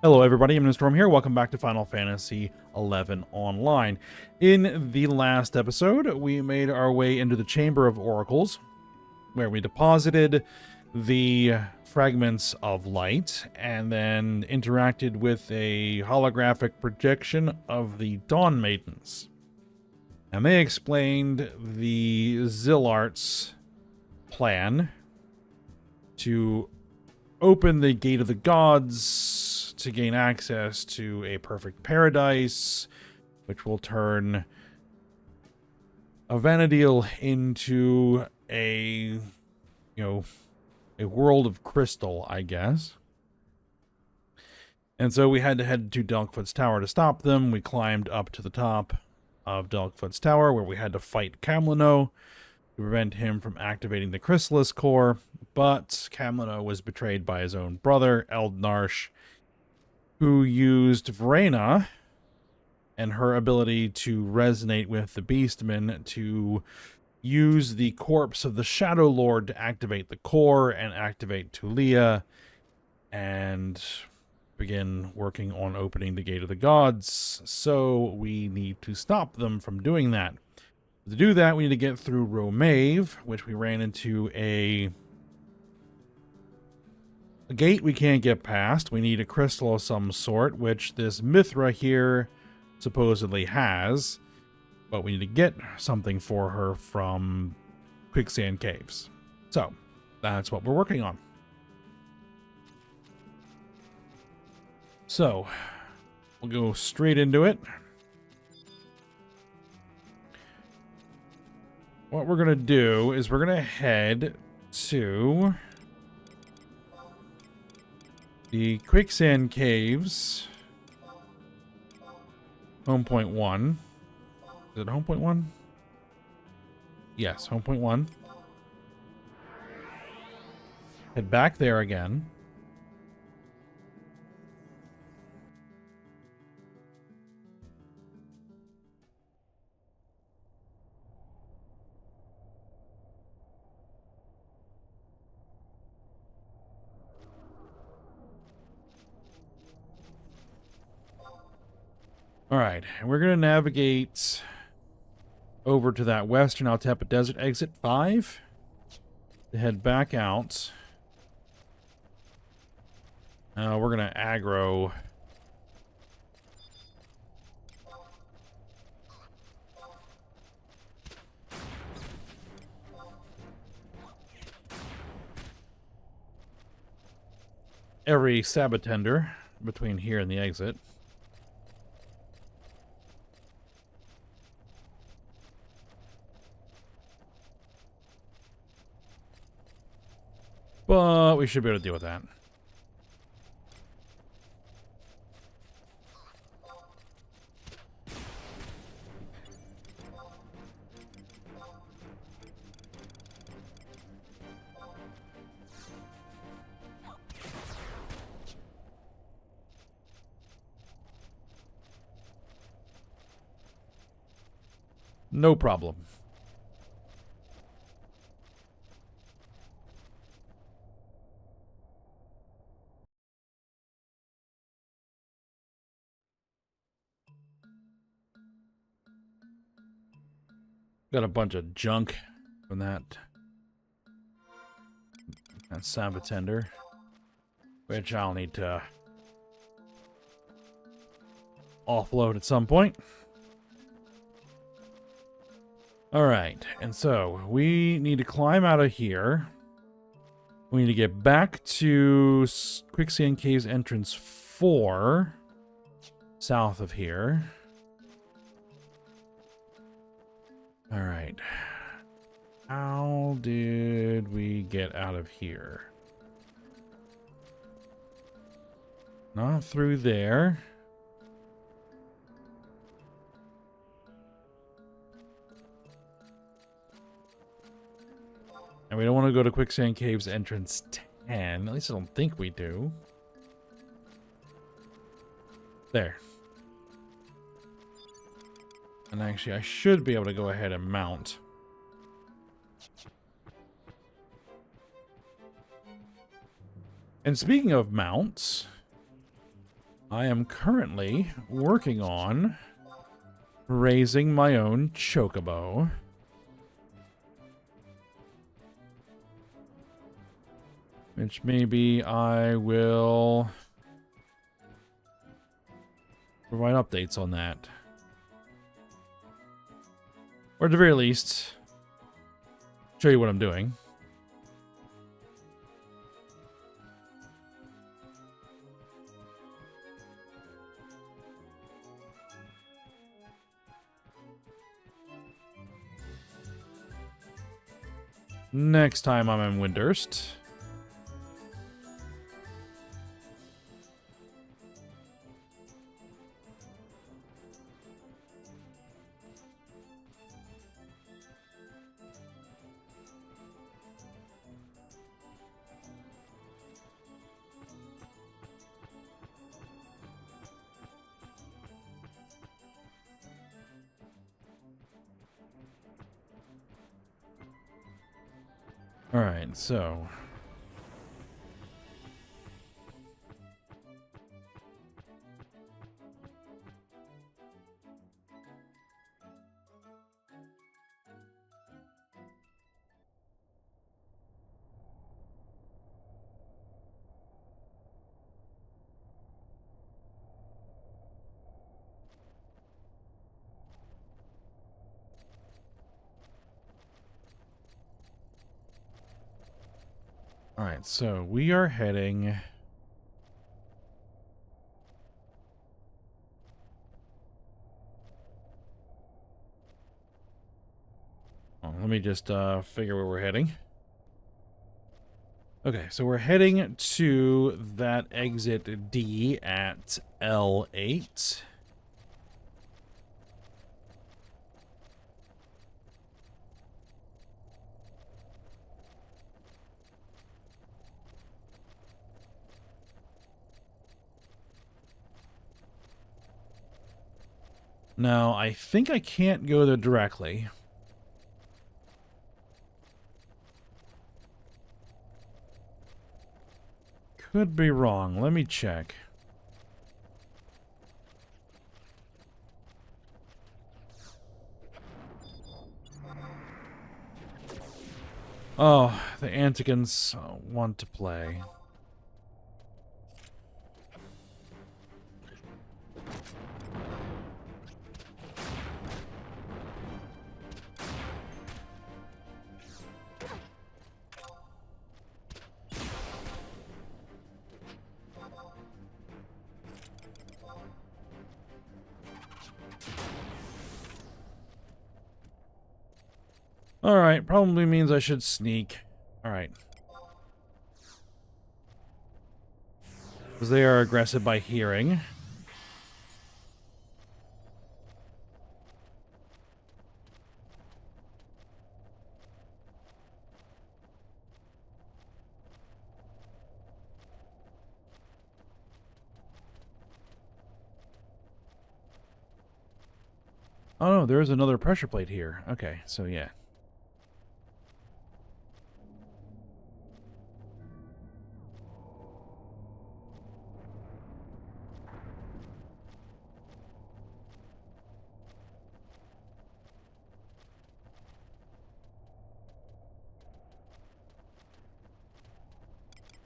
Hello everybody, I'm Storm here. Welcome back to Final Fantasy XI Online. In the last episode, we made our way into the Chamber of Oracles, where we deposited the fragments of light and then interacted with a holographic projection of the Dawn Maidens. And they explained the Zillart's plan to open the Gate of the Gods to gain access to a perfect paradise, which will turn a Vana'diel into a world of crystal, I guess. And so we had to head to Delkfoot's Tower to stop them. We climbed up to the top of Delkfoot's Tower, where we had to fight Kamlano to prevent him from activating the Chrysalis Core, but Kamlano was betrayed by his own brother, Eldnarsh, who used Verena and her ability to resonate with the Beastmen to use the corpse of the Shadow Lord to activate the core and activate Tulia and begin working on opening the Gate of the Gods. So we need to stop them from doing that. To do that, we need to get through Romave, which we ran into a gate we can't get past. We need a crystal of some sort, which this Mithra here supposedly has, but we need to get something for her from Quicksand Caves. So that's what we're working on. So we'll go straight into it. What we're going to do is we're going to head to the Quicksand Caves, home point 1. Is it home point 1? Yes, home point 1. Head back there again. Alright, and we're going to navigate over to that western Altepa Desert exit 5 to head back out. We're going to aggro every Sabatender between here and the exit. But we should be able to deal with that. No problem. Got a bunch of junk from that Sabatender, which I'll need to offload at some point. Alright, and so we need to climb out of here. We need to get back to Quicksand Caves entrance 4, south of here. Alright. How did we get out of here? Not through there. And we don't want to go to Quicksand Caves entrance 10. At least I don't think we do. There. And actually, I should be able to go ahead and mount. And speaking of mounts, I am currently working on raising my own chocobo. Which maybe I will provide updates on that. Or at the very least, show you what I'm doing. Next time I'm in Windurst. Alright, so... Alright, so we are heading... Oh, let me just figure where we're heading. Okay, so we're heading to that exit D at L8. Now, I think I can't go there directly. Could be wrong. Let me check. Oh, the Anticans want to play. Alright, probably means I should sneak. Alright. Because they are aggressive by hearing. Oh no, there is another pressure plate here. Okay, so yeah.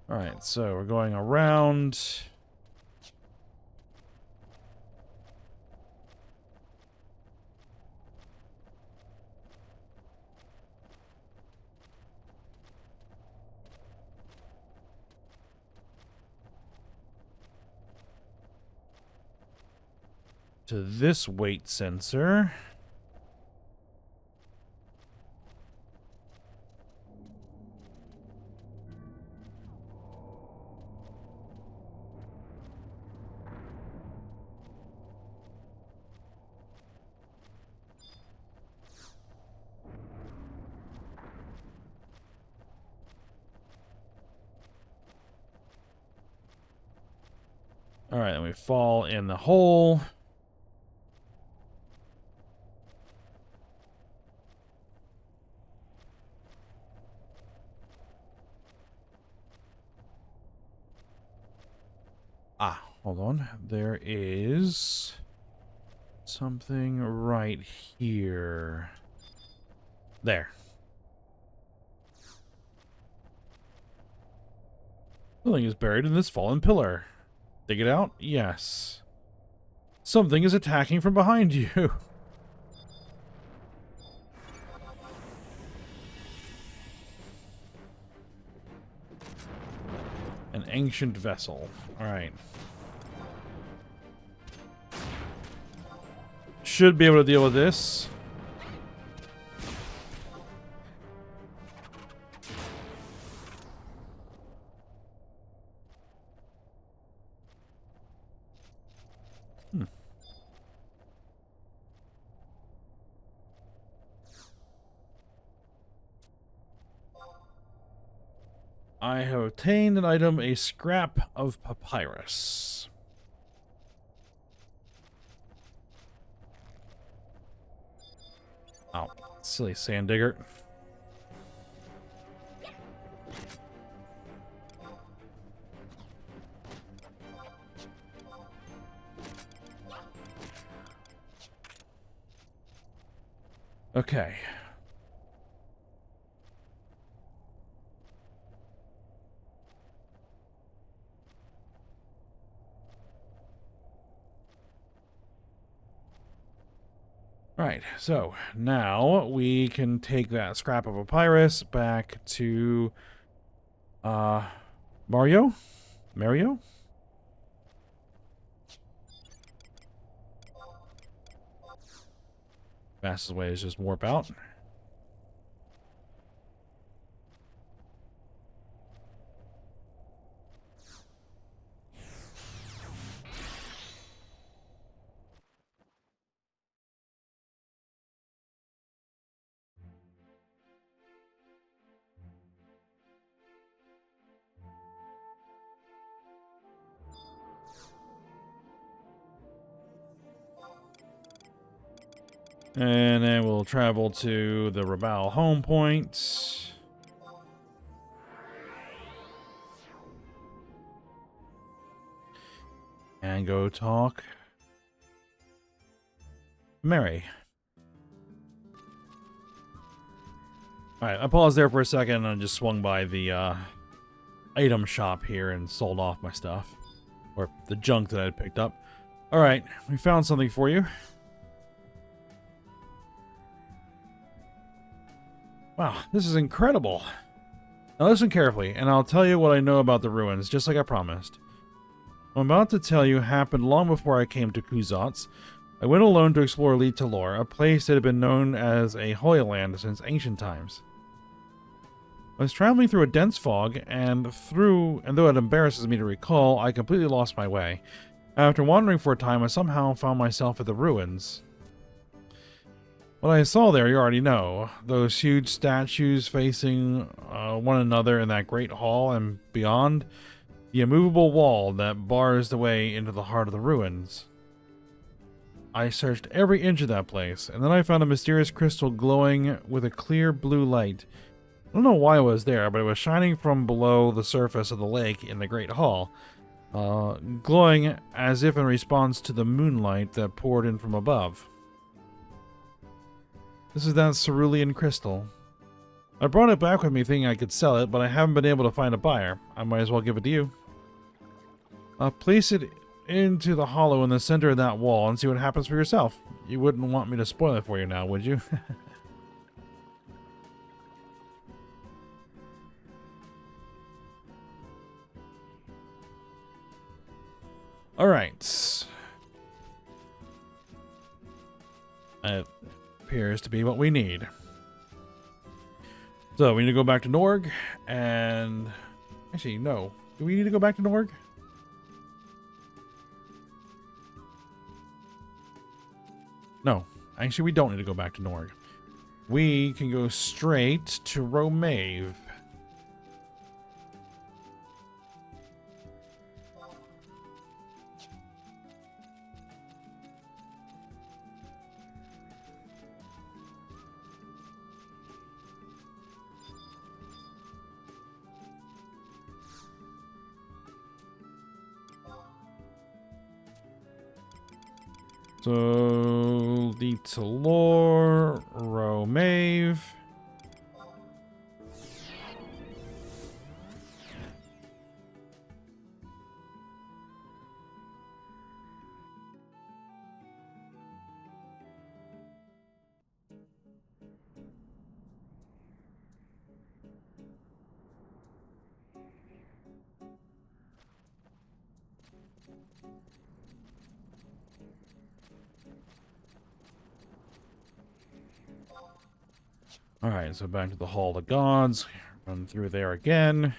Alright, so we're going around. To this weight sensor. Alright, then we fall in the hole. Ah. hold on. There is something right here. There. Something is buried in this fallen pillar. Dig it out? Yes. Something is attacking from behind you. An ancient vessel. Alright. Should be able to deal with this. I have obtained an item, a scrap of papyrus. Oh, silly sand digger. Okay. Right, so now we can take that scrap of papyrus back to Mario? Fastest way is just warp out. And then we'll travel to the Rabal home point. And go talk Mary. Alright, I paused there for a second and just swung by the item shop here and sold off my stuff. Or the junk that I had picked up. Alright, we found something for you. Wow, this is incredible. Now listen carefully, and I'll tell you what I know about the ruins, just like I promised. What I'm about to tell you happened long before I came to Kuzatz. I went alone to explore Li Talor, a place that had been known as a Holy Land since ancient times. I was traveling through a dense fog, and though it embarrasses me to recall, I completely lost my way. After wandering for a time, I somehow found myself at the ruins. What I saw there, you already know. Those huge statues facing one another in that great hall, and beyond, the immovable wall that bars the way into the heart of the ruins. I searched every inch of that place, and then I found a mysterious crystal glowing with a clear blue light. I don't know why it was there, but it was shining from below the surface of the lake in the great hall, glowing as if in response to the moonlight that poured in from above. This is that cerulean crystal. I brought it back with me thinking I could sell it, but I haven't been able to find a buyer. I might as well give it to you. Place it into the hollow in the center of that wall and see what happens for yourself. You wouldn't want me to spoil it for you now, would you? Alright. It appears to be what we need. So, we need to go back to Norg, and... Actually, no. Do we need to go back to Norg? No. Actually, we don't need to go back to Norg. We can go straight to Romave. So, the Talor, Romave. Alright, so back to the Hall of the Gods. Run through there again.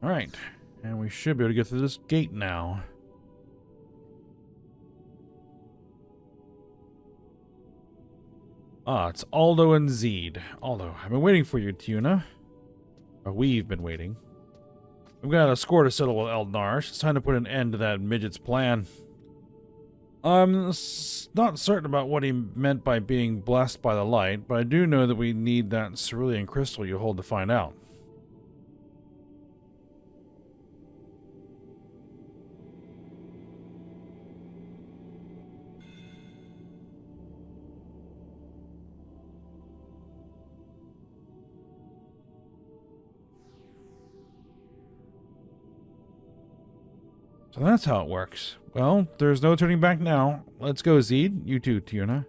Alright, and we should be able to get through this gate now. Ah, it's Aldo and Zeed. Aldo, I've been waiting for you, Tuna. Or we've been waiting. We've got a score to settle with Eldnarsh. It's time to put an end to that midget's plan. I'm not certain about what he meant by being blessed by the light, but I do know that we need that cerulean crystal you hold to find out. So that's how it works. Well, there's no turning back now. Let's go, Zeed. You too, Tuna.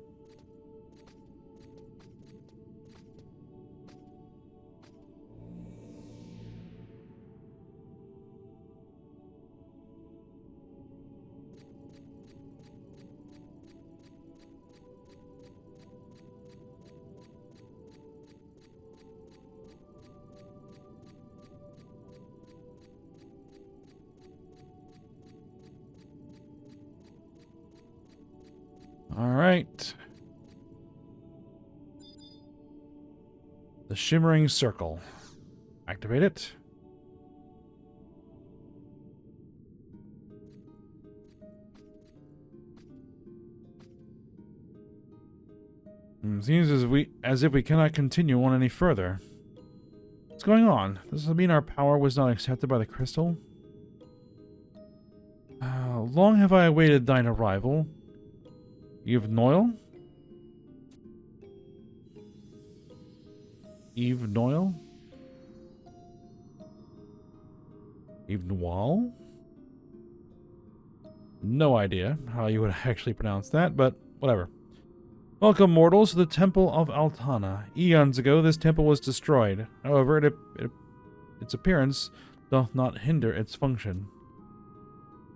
Alright. The Shimmering Circle. Activate it. Seems as if we cannot continue on any further. What's going on? Does it mean our power was not accepted by the crystal? Long have I awaited thine arrival. Eve Noyle? Eve Noyle? Eve Noyle? No idea how you would actually pronounce that, but whatever. Welcome, mortals, to the Temple of Altana. Eons ago, this temple was destroyed. However, its appearance doth not hinder its function.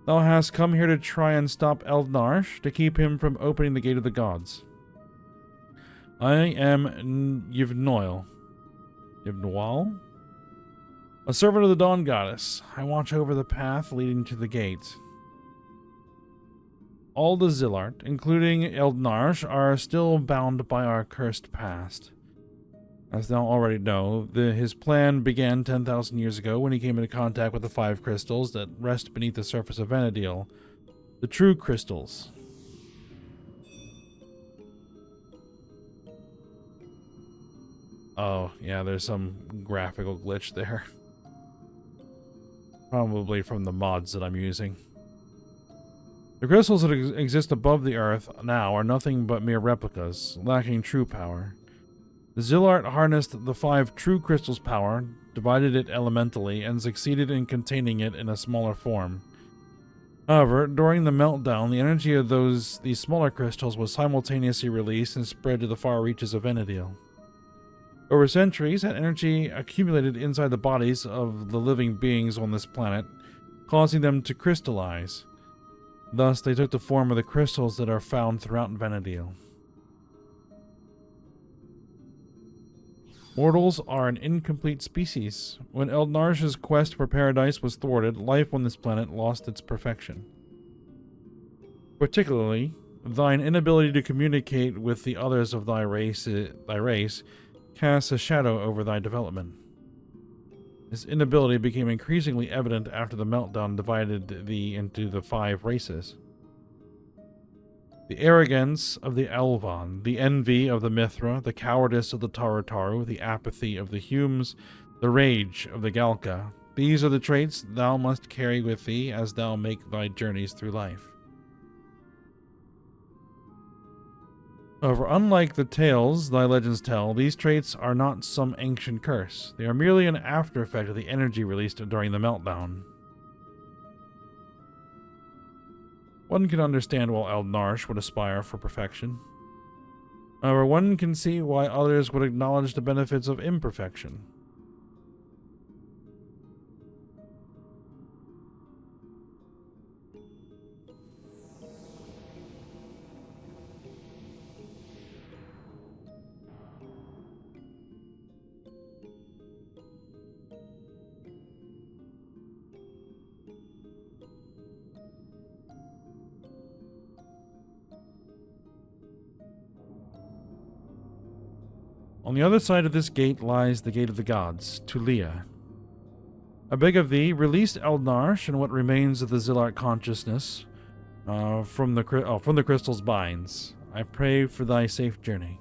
Thou hast come here to try and stop Eldnarsh, to keep him from opening the Gate of the Gods. I am Yvnoil. Yvnoil? A servant of the Dawn Goddess. I watch over the path leading to the gate. All the Zillart, including Eldnarsh, are still bound by our cursed past. As thou already know, his plan began 10,000 years ago when he came into contact with the 5 crystals that rest beneath the surface of Vana'diel. The true crystals. Oh, yeah, there's some graphical glitch there. Probably from the mods that I'm using. The crystals that exist above the earth now are nothing but mere replicas, lacking true power. The Zillart harnessed the 5 true crystals' power, divided it elementally, and succeeded in containing it in a smaller form. However, during the meltdown, the energy of these smaller crystals was simultaneously released and spread to the far reaches of Vana'diel. Over centuries, that energy accumulated inside the bodies of the living beings on this planet, causing them to crystallize. Thus, they took the form of the crystals that are found throughout Vana'diel. Mortals are an incomplete species. When Eldnarsh's quest for paradise was thwarted, life on this planet lost its perfection. Particularly, thine inability to communicate with the others of thy race casts a shadow over thy development. This inability became increasingly evident after the meltdown divided thee into the 5 races. The arrogance of the Elvan, the envy of the Mithra, the cowardice of the Tarutaru, the apathy of the Humes, the rage of the Galka. These are the traits thou must carry with thee as thou make thy journeys through life. However, unlike the tales thy legends tell, these traits are not some ancient curse. They are merely an after effect of the energy released during the meltdown. One can understand why Eldnarsh would aspire for perfection. However, one can see why others would acknowledge the benefits of imperfection. On the other side of this gate lies the Gate of the Gods, Tulia. I beg of thee, release Eldnarsh and what remains of the Zilart consciousness from the crystal's binds. I pray for thy safe journey.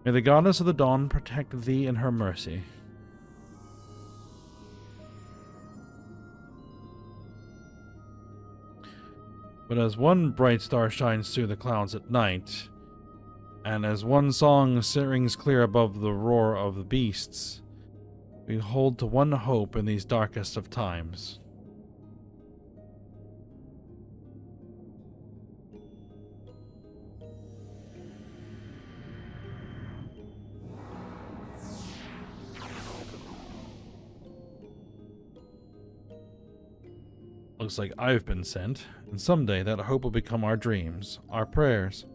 May the Goddess of the Dawn protect thee in her mercy. But as one bright star shines through the clouds at night, and as one song rings clear above the roar of the beasts, we hold to one hope in these darkest of times. Looks like I've been sent, and someday that hope will become our dreams, our prayers.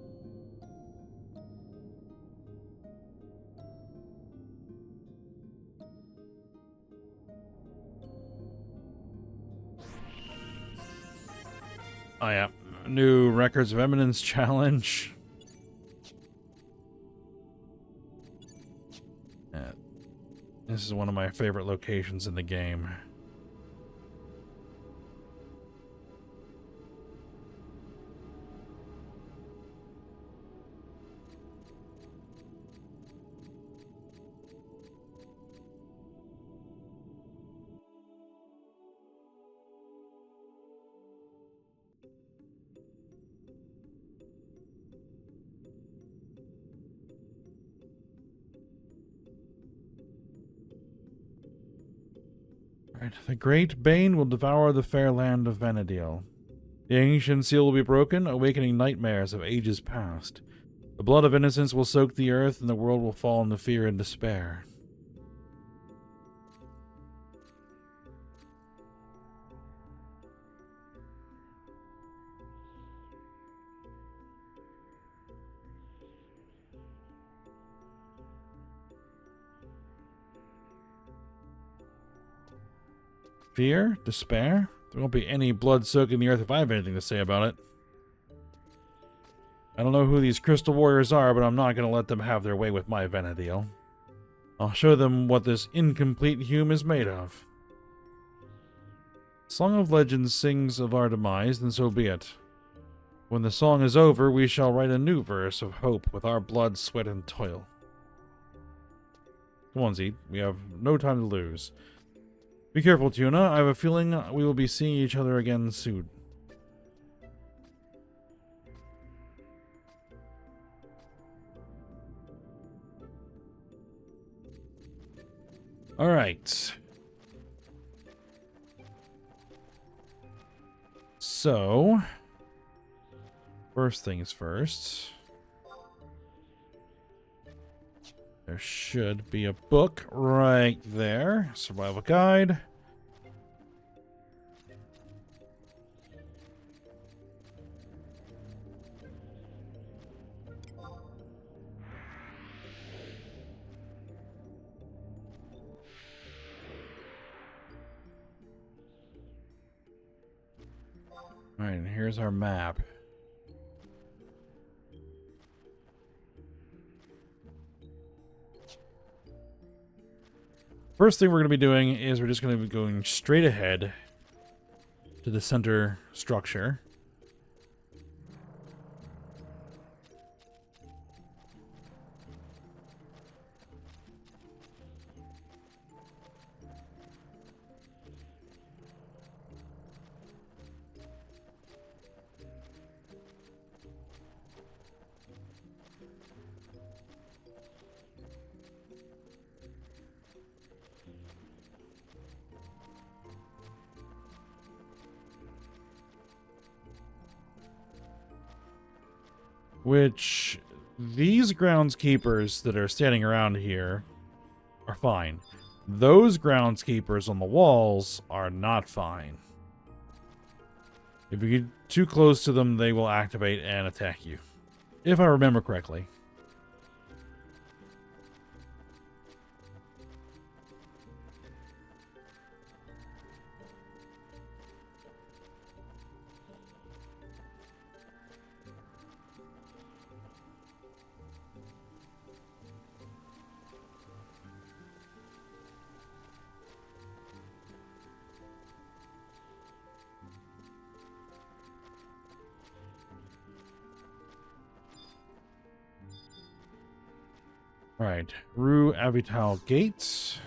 Oh yeah, new Records of Eminence challenge. This is one of my favorite locations in the game. Right. The great bane will devour the fair land of Vana'diel. The ancient seal will be broken, awakening nightmares of ages past. The blood of innocence will soak the earth, and the world will fall into fear and despair. Fear? Despair? There won't be any blood soaking the earth if I have anything to say about it. I don't know who these crystal warriors are, but I'm not going to let them have their way with my Vana'diel. I'll show them what this incomplete hume is made of. Song of Legends sings of our demise, then so be it. When the song is over, we shall write a new verse of hope with our blood, sweat, and toil. Come on, Zeke. We have no time to lose. Be careful, Tuna. I have a feeling we will be seeing each other again soon. Alright. So, first things first. There should be a book right there. Survival guide. Alright, and here's our map. First thing we're going to be doing is we're just going to be going straight ahead to the center structure. Which, these groundskeepers that are standing around here are fine. Those groundskeepers on the walls are not fine. If you get too close to them, they will activate and attack you. If I remember correctly. Alright, Rue Avital Gates.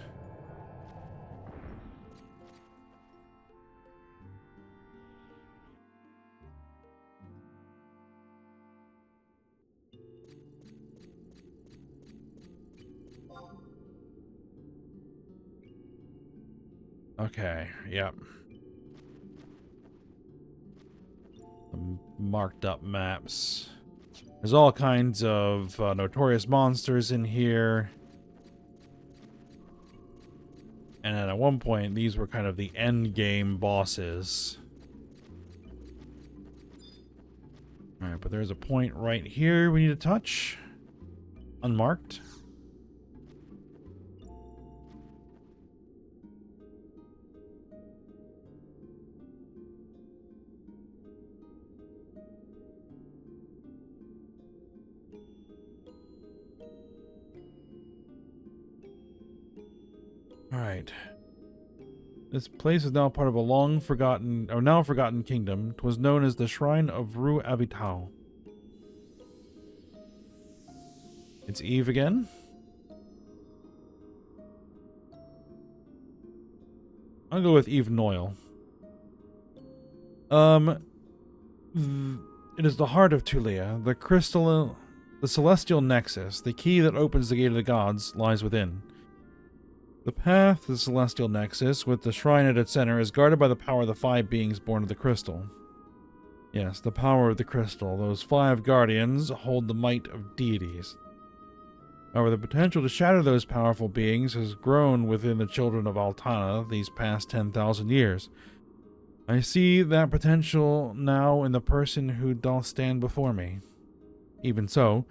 Okay, yep. Some marked up maps. There's all kinds of notorious monsters in here. And at one point, these were kind of the end game bosses. Alright, but there's a point right here we need to touch. Unmarked. Alright. This place is now part of a now forgotten kingdom. 'Twas known as the Shrine of Rue Avital. It's Eve again. I'll go with Eve Noyle. It is the heart of Tulia. The celestial nexus, the key that opens the gate of the gods, lies within. The path to the celestial nexus, with the shrine at its center, is guarded by the power of the 5 beings born of the crystal. Yes, the power of the crystal. Those 5 guardians hold the might of deities. However, the potential to shatter those powerful beings has grown within the children of Altana these past 10,000 years. I see that potential now in the person who doth stand before me. Even so,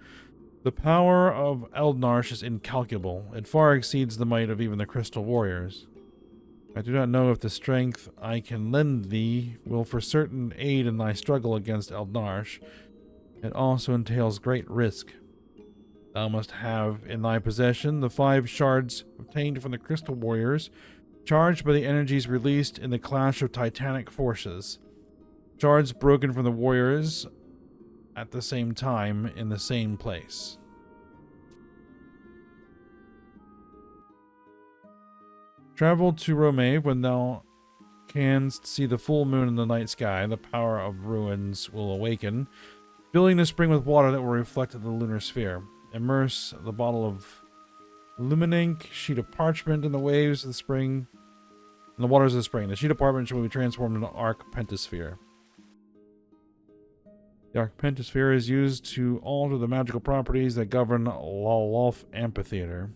the power of Eldnarsh is incalculable. It far exceeds the might of even the Crystal Warriors. I do not know if the strength I can lend thee will for certain aid in thy struggle against Eldnarsh. It also entails great risk. Thou must have in thy possession the 5 shards obtained from the Crystal Warriors, charged by the energies released in the clash of titanic forces. Shards broken from the warriors at the same time in the same place. Travel to Romave when thou canst see the full moon in the night sky. The power of ruins will awaken, filling the spring with water that will reflect the lunar sphere. Immerse the bottle of luminink, sheet of parchment in the waves of the spring, in the waters of the spring. The sheet of parchment will be transformed into arc pentasphere. The Archpentasphere is used to alter the magical properties that govern Loloth Amphitheater.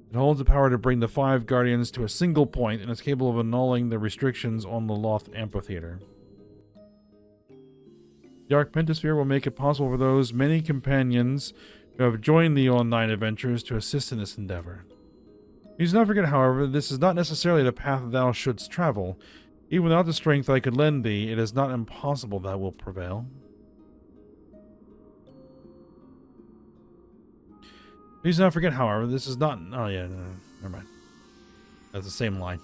It holds the power to bring the 5 guardians to a single point and is capable of annulling the restrictions on the Loloth Amphitheater. The Archpentasphere will make it possible for those many companions who have joined the online adventures to assist in this endeavor. Please do not forget, however, this is not necessarily the path thou shouldst travel. Even without the strength I could lend thee, it is not impossible thou wilt prevail. Please do not forget, however, this is not... Oh, yeah, no, never mind. That's the same line.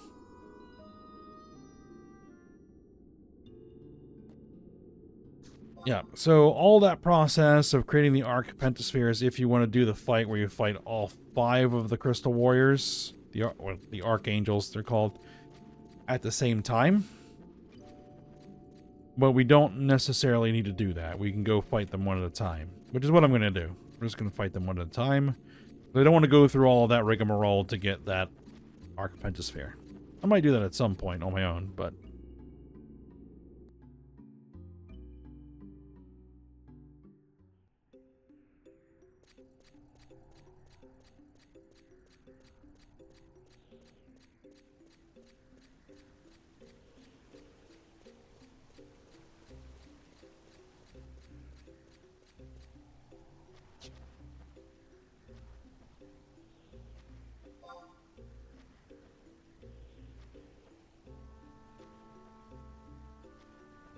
Yeah, so all that process of creating the Archpentaspheres, if you want to do the fight where you fight all 5 of the Crystal Warriors, the Archangels, they're called, at the same time. But we don't necessarily need to do that. We can go fight them one at a time, which is what I'm going to do. We're just going to fight them one at a time. But I don't want to go through all of that rigmarole to get that Archpentasphere. I might do that at some point on my own, but...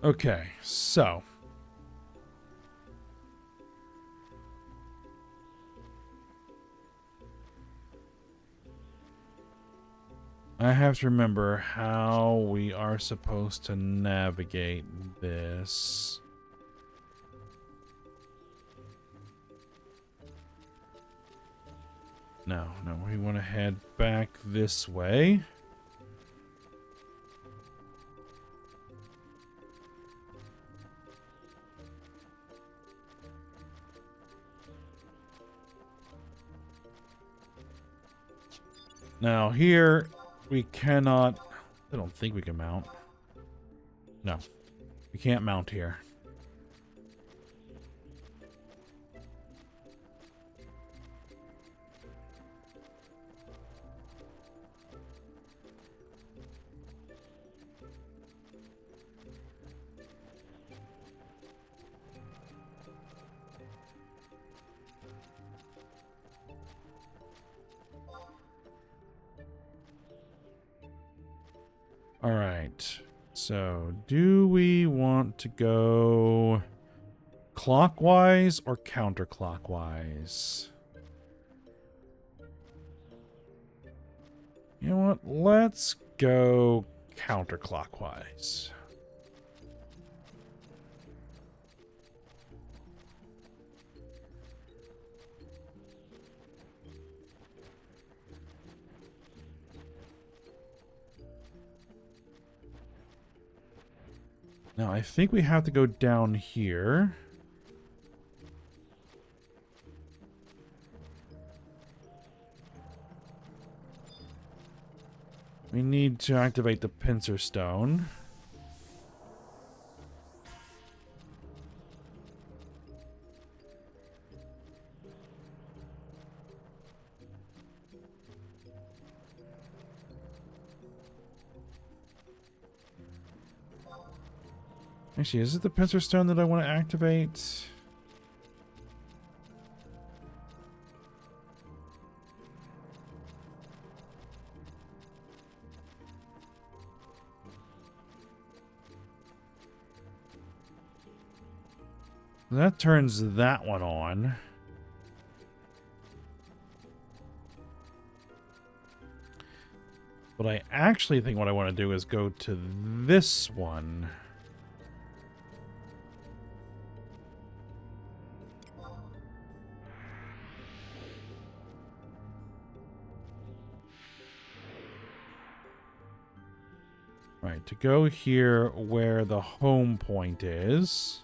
Okay, so... I have to remember how we are supposed to navigate this. No, we want to head back this way. Now here, we cannot... I don't think we can mount. No, we can't mount here. Alright, so do we want to go clockwise or counterclockwise? You know what, let's go counterclockwise. Now, I think we have to go down here. We need to activate the pincer stone. Actually, is it the pincer stone that I want to activate? That turns that one on. But I actually think what I want to do is go to this one. Right, to go here where the home point is.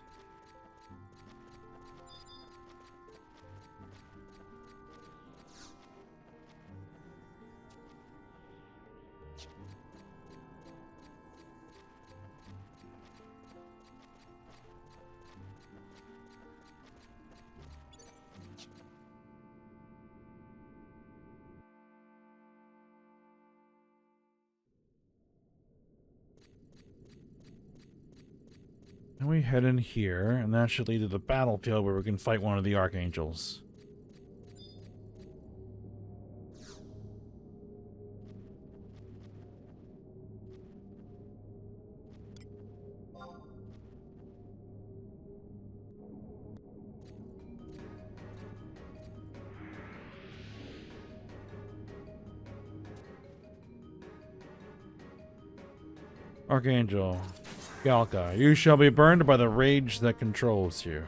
And we head in here, and that should lead to the battlefield where we can fight one of the archangels. Archangel, Galka, you shall be burned by the rage that controls you.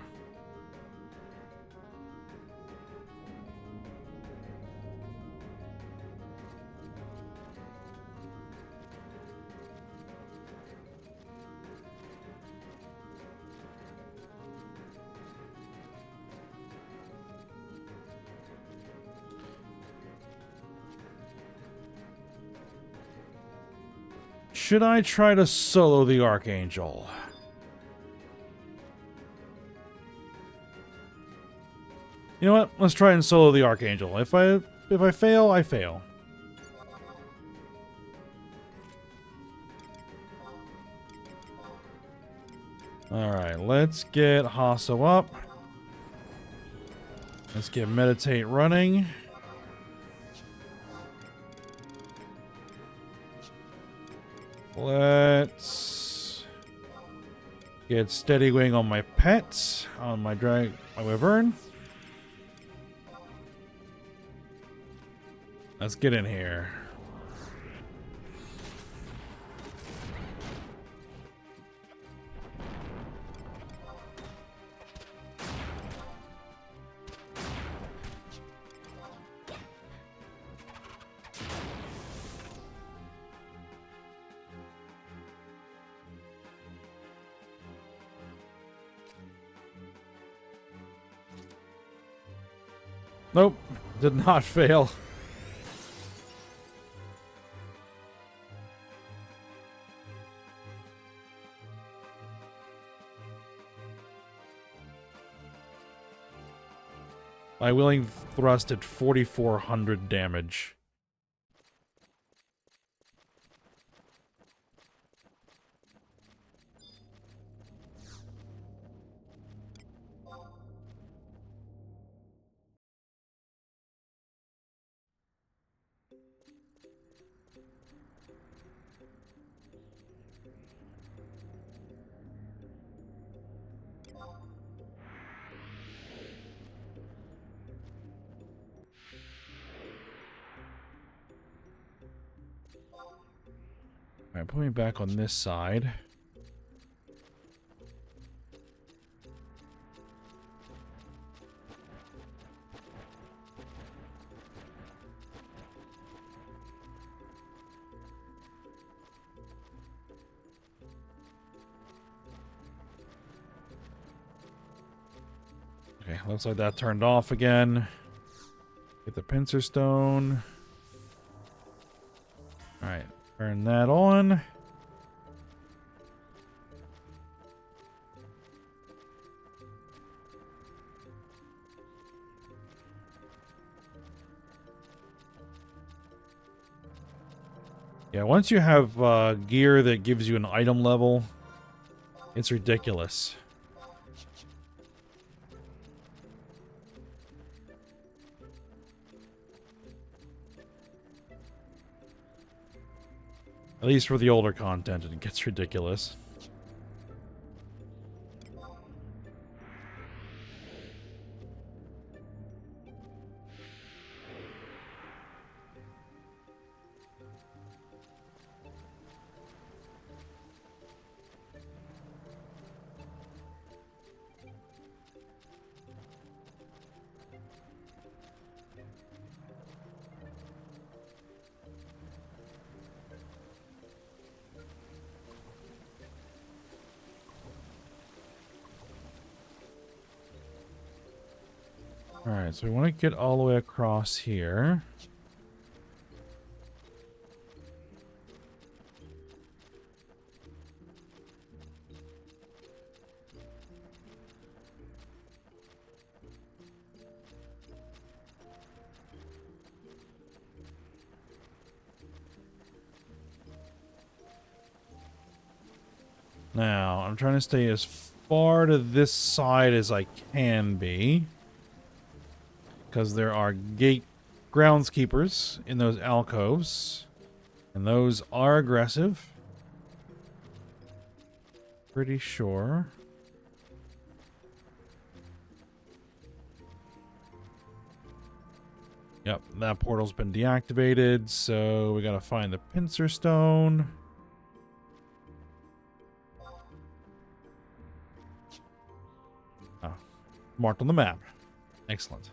Should I try to solo the Archangel? You know what? Let's try and solo the Archangel. If I fail, I fail. Alright, let's get Hasso up. Let's get Meditate running. Let's get Steady Wing on my pets, on my Wyvern. Let's get in here. Nope, did not fail. My willing thrust at 4,400 damage. Alright, put me back on this side. Okay, looks like that turned off again. Get the pincer stone. Alright, turn that on. Yeah, once you have gear that gives you an item level, it's ridiculous. At least for the older content, it gets ridiculous. Alright, so we want to get all the way across here. Now, I'm trying to stay as far to this side as I can be. Because there are gate groundskeepers in those alcoves. And those are aggressive. Pretty sure. Yep, that portal's been deactivated, so we gotta find the pincer stone. Oh, marked on the map. Excellent.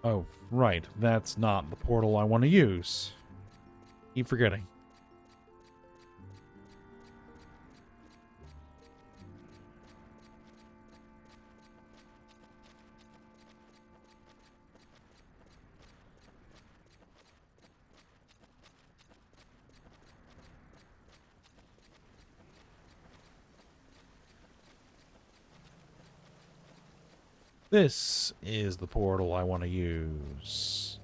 Oh, right. That's not the portal I want to use. Keep forgetting. This is the portal I want to use.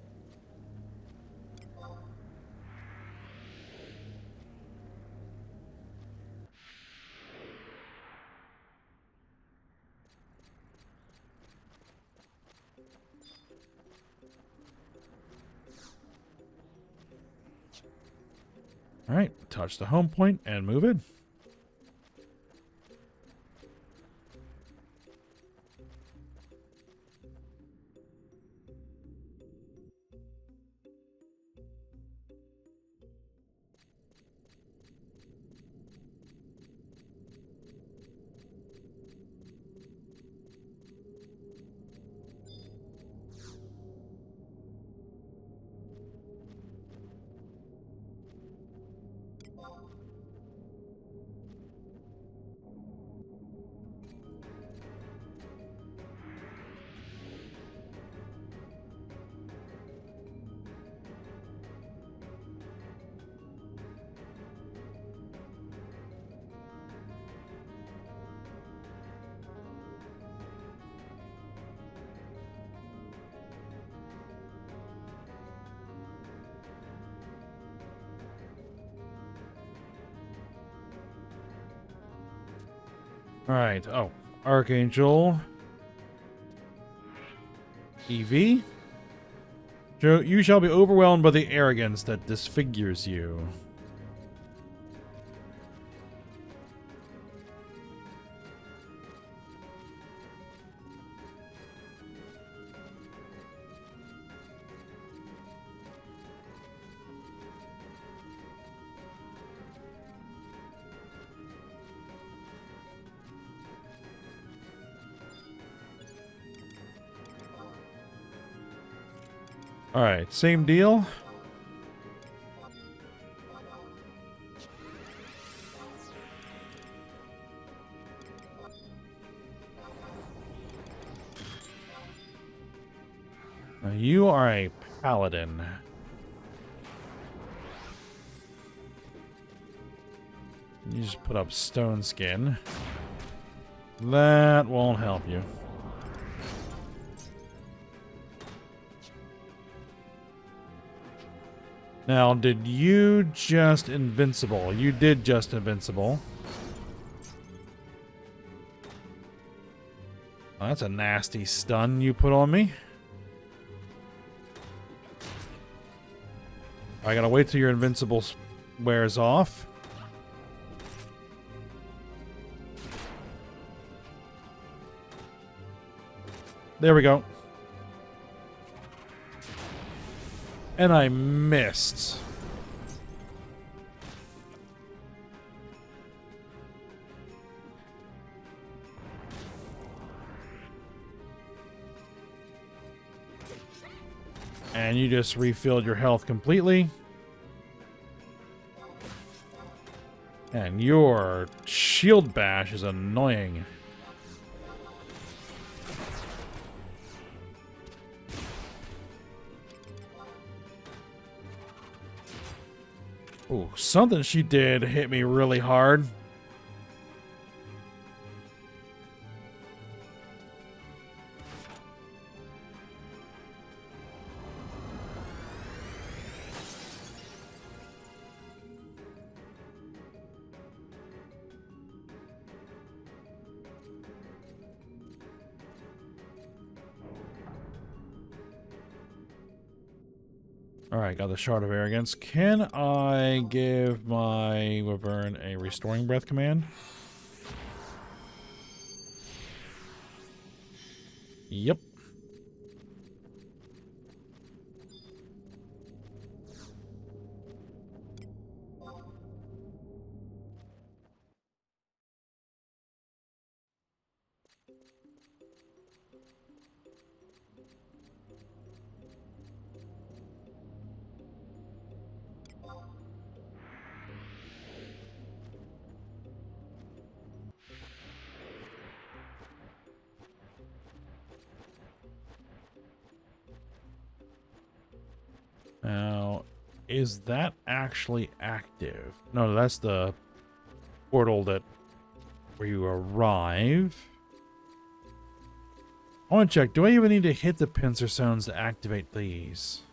Alright, touch the home point and move in. Alright, oh. Archangel. EV. You shall be overwhelmed by the arrogance that disfigures you. Alright, same deal. Now you are a paladin. You just put up stone skin. That won't help you. Now, did you just invincible? You did just invincible. Oh, that's a nasty stun you put on me. I gotta wait till your invincible wears off. There we go. And I missed. And you just refilled your health completely. And your shield bash is annoying. Ooh, something she did hit me really hard. Alright, got the Shard of Arrogance. Can I give my Wyvern a Restoring Breath command? Yep. Now, is that actually active? No, that's the portal that where you arrive. I want to check. Do I even need to hit the pincer stones to activate these?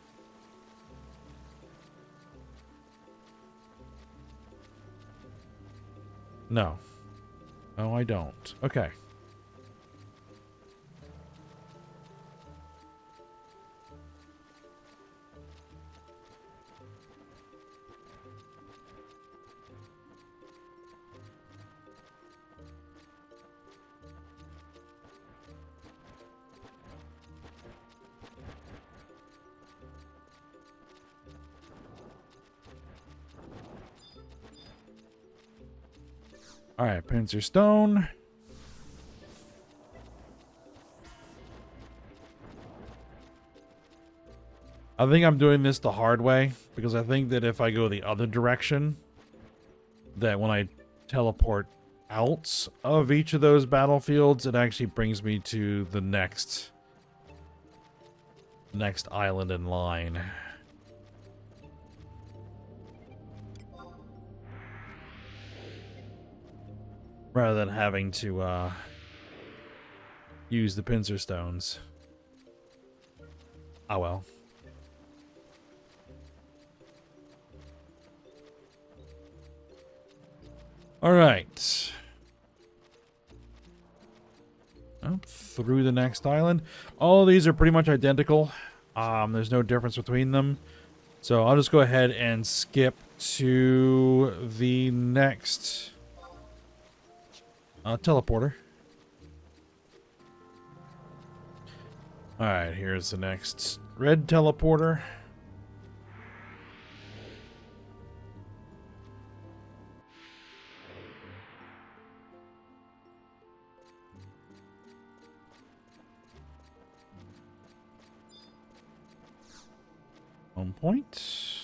No. No, I don't. Okay. Alright, pincer stone. I think I'm doing this the hard way, because I think that if I go the other direction, that when I teleport out of each of those battlefields, it actually brings me to the next island in line. Rather than having to use the pincer stones. Oh well. Alright. Up through the next island. All of these are pretty much identical. There's no difference between them. So I'll just go ahead and skip to the next teleporter. Alright, here's the next red teleporter. On point.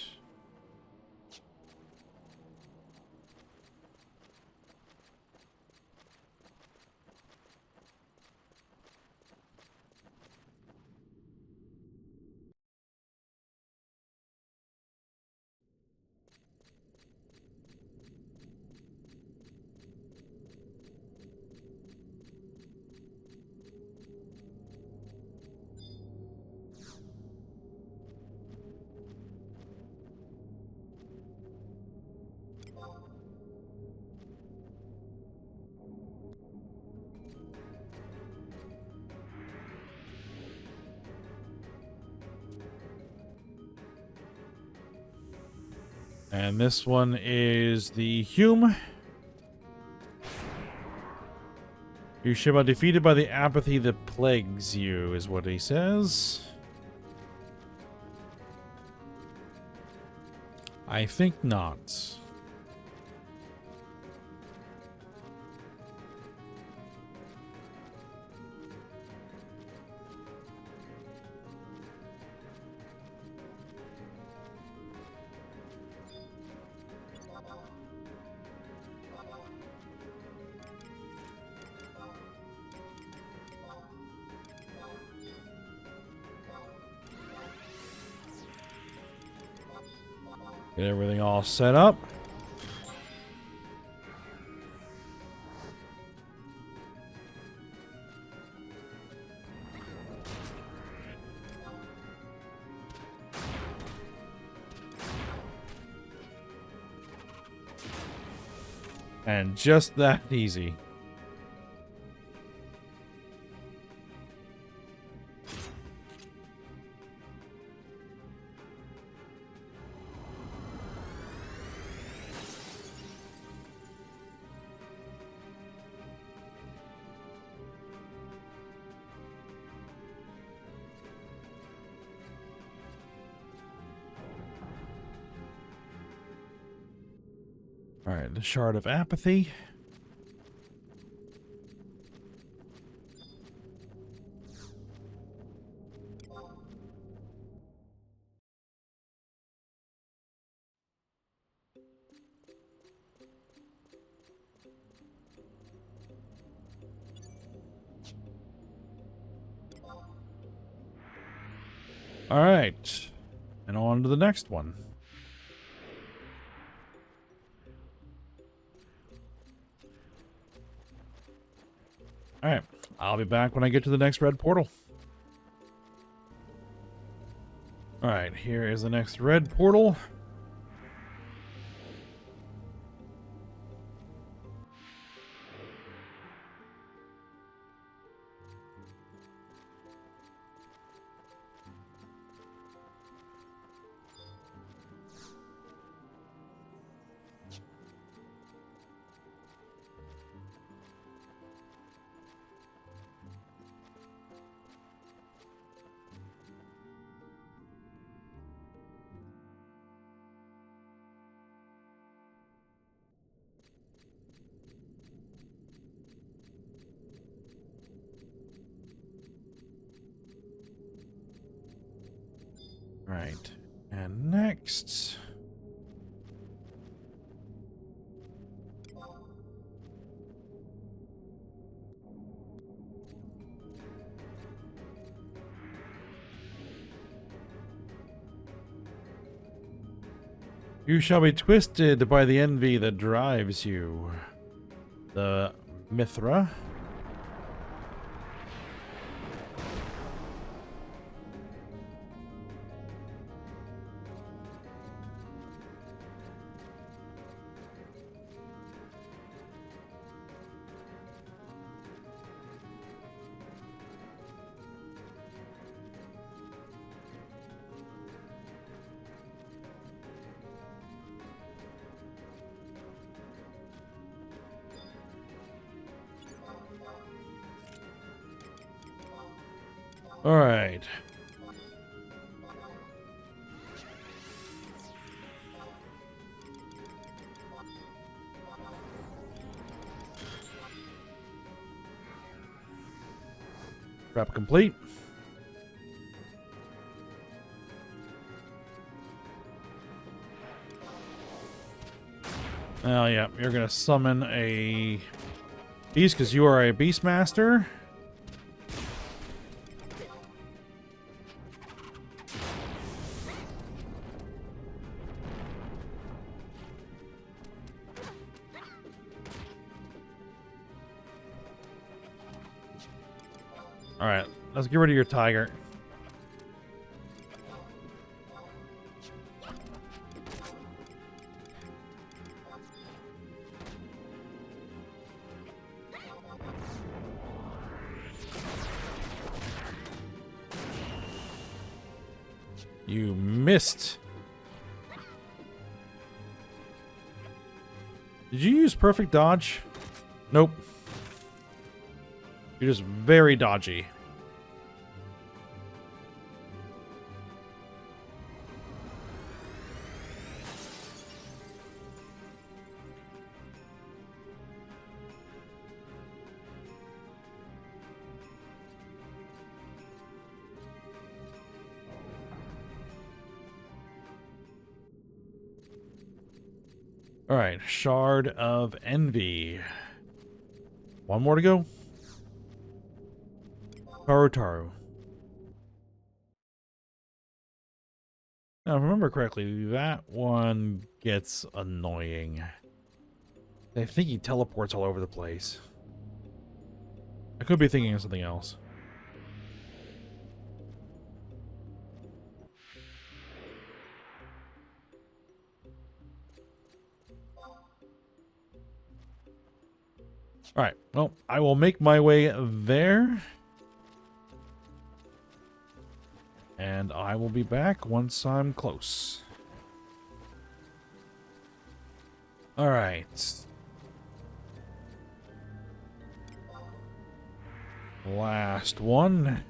And this one is the Hume. You shall be defeated by the apathy that plagues you, is what he says. I think not. Get everything all set up. And just that easy. Alright, the Shard of Apathy. Alright, and on to the next one. Alright, I'll be back when I get to the next red portal. Alright, here is the next red portal. Right, and next... You shall be twisted by the envy that drives you. The Mithra. All right. Prep complete. Oh yeah, you're gonna summon a beast because you are a beast master. Alright, let's get rid of your tiger. You missed. Did you use perfect dodge? Nope. You're just very dodgy. All right, Shard of Envy. One more to go. Taru. Now, if I remember correctly, that one gets annoying. I think he teleports all over the place. I could be thinking of something else. Alright, well, I will make my way there. And I will be back once I'm close. Alright. Last one.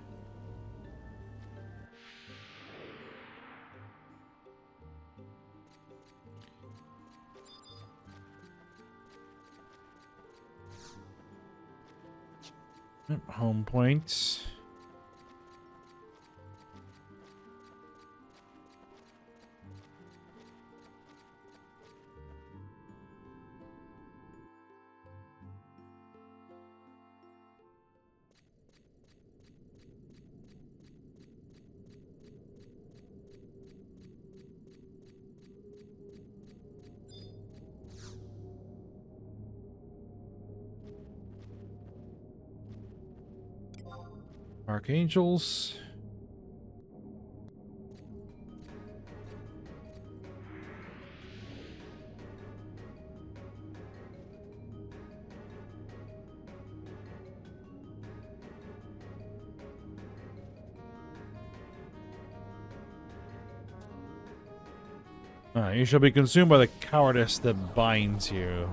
Home points. Archangels. You shall be consumed by the cowardice that binds you.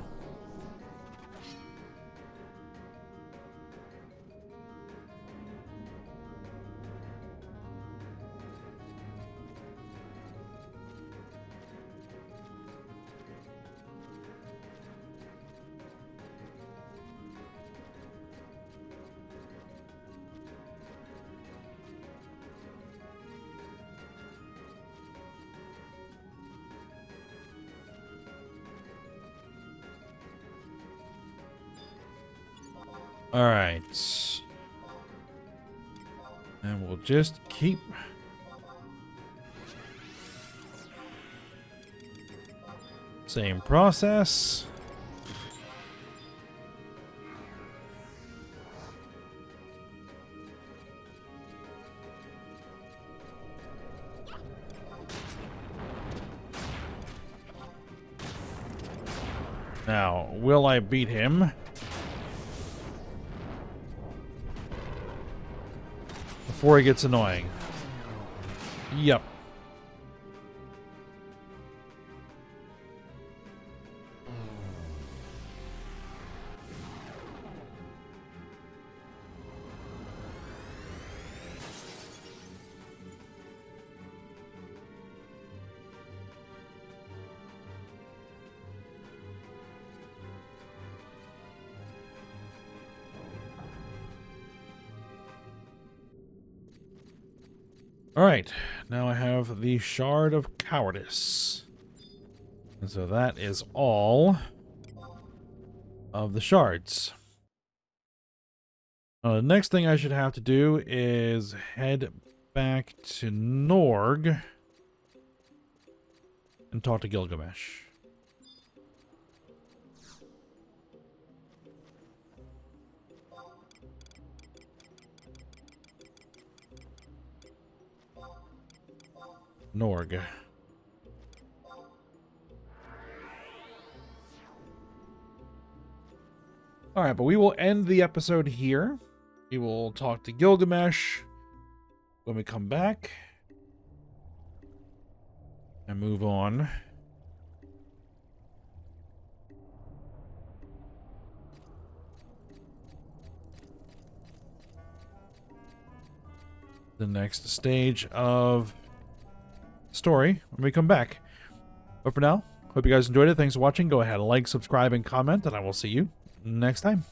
Alright. And we'll just keep... Same process. Now, will I beat him? Before he gets annoying. Yep. Alright, now I have the Shard of Cowardice. And so that is all of the shards. The next thing I should have to do is head back to Norg and talk to Gilgamesh. Norg. Alright, but we will end the episode here. We will talk to Gilgamesh when we come back. And move on. The next stage of story when we come back. But for now, hope you guys enjoyed it. Thanks for watching. Go ahead and like, subscribe, and comment, and I will see you next time.